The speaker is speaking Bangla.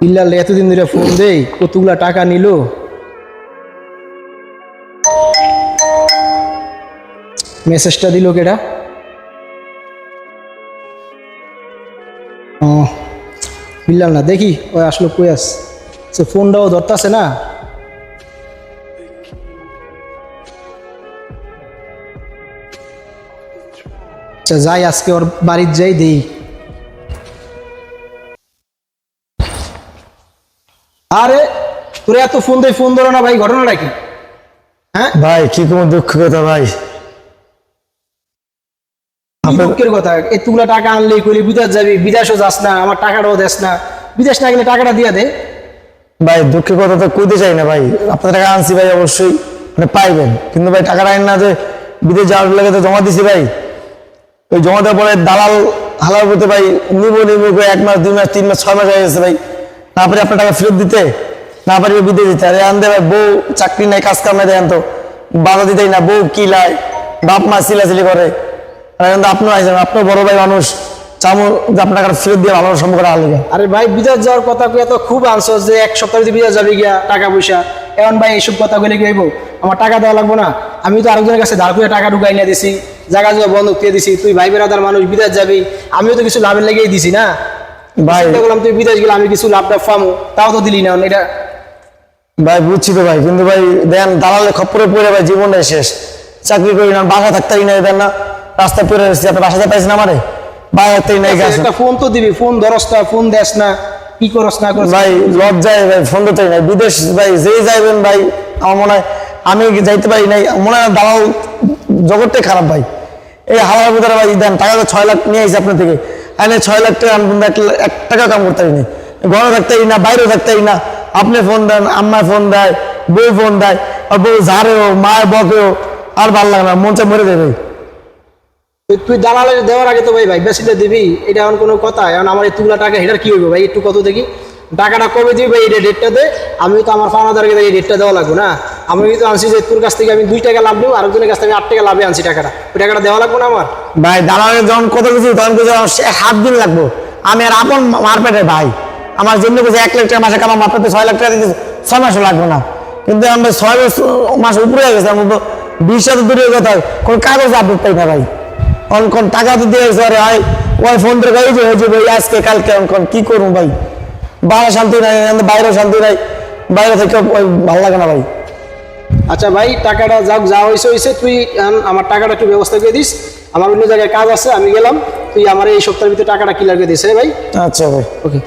বিল্লাল এতদিন ধরে ফোন দেই, কতগুলা টাকা নিল। মেসেজটা দিল কেডা? ও বিল্লাল না, দেখি ওই আসলো কই আস। সে ফোনটাও ধরতাছে না। আচ্ছা যাই, আজকে ওর বাড়ির যাই দেই। আরে তোরে এত ফোন দেই, ফোন ধরো না ভাই, ঘটনাটা কি? হ্যাঁ ভাই কি কোনো দুঃখ কথা ভাই। কি দুঃখের কথা? এতগুলা টাকা আনলি কইলি বিদেশ যাবি, বিদেশও যাস না, আমার টাকাটাও দেস না। বিদেশ না গেলে টাকাটা দিয়া দে। ভাই দুঃখের কথা তো কইতে চাই না ভাই, আপনার টাকা আনছি ভাই, অবশ্যই মানে পাইবেন, কিন্তু ভাই টাকাটা আইন না যে বিদেশ যাওয়ার লাগে তো জমা দিছি ভাই। ওই জমা দেওয়ার পরে দালাল হালার করতে ভাই নিবো করে 1 মাস 2 মাস 3 মাস 6 মাস হয়ে গেছে ভাই, না পারি আপনার টাকা ফেরত দিতে, না পারি বিদেশ দিতে। আরে আনতে ভাই বউ চাকরি নাই, কাজ কাম নাই, দেখেন তো বাধা দিতেই না, বউ কি লাই, বাপ মা চিলাচিলি করে। আর এখন তো আপনার আইসেন, আপনার বড় ভাই মানুষ, চামো যে আপনার টাকা ফেরত দিয়ে ভালো সম্পর্ক আলিগা। আরে ভাই বিদেশ যাওয়ার কথা কইয়া তো খুব আনছস যে 1 সপ্তাহ যদি বিদেশ যাবি গিয়া টাকা পয়সা। এখন ভাই এইসব কথা কইলে কি হইব? আমার টাকা দেওয়া লাগবো না? আমি তো আরেকজনের কাছে ধার করে টাকা ঢুকাই নিয়ে দিছি, জায়গা জমা বন্ধক দিয়ে দিছি। তুই ভাই বেড়াদার মানুষ, বিদেশ যাবি, আমিও তো কিছু লাভের লেগেই দিছি না ভাই চিন্তা করলাম তুই বিদেশ গেলে আমি কিছু লাভটা পামু, তাও তো দিলি না। এটা ভাই বুঝছি তো ভাই, কিন্তু ভাই দেন দালালে খপ্পরে পড়ে ভাই জীবনটাই শেষ। চাকরি করি না, বাসা থাকতেই নাই, দেন না রাস্তায় পড়ে রয়েছি, আপনার বাসাতে পাইছেন আমারে, বাসা থাকতেই নাই গেছে। একটা ফোন তো দিবি, ফোন ধরস না, ফোন দেস না, কি করস না করস। ভাই লজ্জায় ভাই ফোন দিতেই নাই, বিদেশ ভাই যেই যাইবেন ভাই, আমার মনে হয় আমি যাইতে পারি নাই, মনে হয় দালাল জগৎটাই খারাপ ভাই। এই হাওয়ার ভিতরে ভাই দেন টাকা তো 6 লাখ নিয়ে আইসি আপনার থেকে, এনে 6 লাখ টাকা আমি 1 টাকা কাম করতে পারি না, ঘরে থাকতেই না, বাইরেও থাকতেই না। আপনি ফোন দেন, আম্মা ফোন দেয়, বউ ফোন দেয়, আর বউ ঝাড়েও মায়ের বকেও, আর ভালো লাগে না, মন চায় মরে দেবে। তুই দালালে দেওয়ার আগে তো ভাই ভাই বেশিটা দিবি, এটা এখন কোনো কথা? এখন আমার এতগুলা টাকা এটার কি হইব ভাই? একটু কত দেখি টাকাটা কবে দিবি ভাই, এটা ডেটটা দে। আমি তো আমার পাওনাদারকে এই ডেটটা দেওয়া লাগবে না? আমি কিন্তু আনছি যে তোর কাছ থেকে আমি 2 টাকা লাভ নেব, আরেকজনের কাছ থেকে 8 টাকা লাভে আনছি টাকাটা, ওই টাকাটা দেওয়া লাগবে না আমার? ভাই দালালের যখন কত কিছু তখন কিছু 7 দিন লাগবো। আমি আর আপন মারপেটের ভাই, আমার জন্য কিছু 1 লাখ টাকা মাসে কামাম, আপনার 6 লাখ টাকা দিতে 6 মাসও লাগবে না। কিন্তু আমরা 6 মাস উপরে হয়ে গেছে, আমার তো 20 সাথে দূরের কথা, কোন কাগজ আপডেট পাই না ভাই। কোন টাকা তো দিয়ে গেছে, আরে ভাই ওই ফোন ধরে গাই যে ভাই আজকে কালকে কি করবো ভাই, বাইরে শান্তি নাই, বাইরেও শান্তি নাই, বাইরে থেকে ভালো লাগে না ভাই। আচ্ছা ভাই টাকাটা যাক, যা হয়েছে হয়েছে, তুই আমার টাকাটা একটু ব্যবস্থা করে দিস। আমার অন্য জায়গায় কাজ আছে, আমি গেলাম, তুই আমার এই সপ্তাহের ভিতরে টাকাটা ক্লিয়ার করে দিস। ভাই আচ্ছা ভাই, ওকে।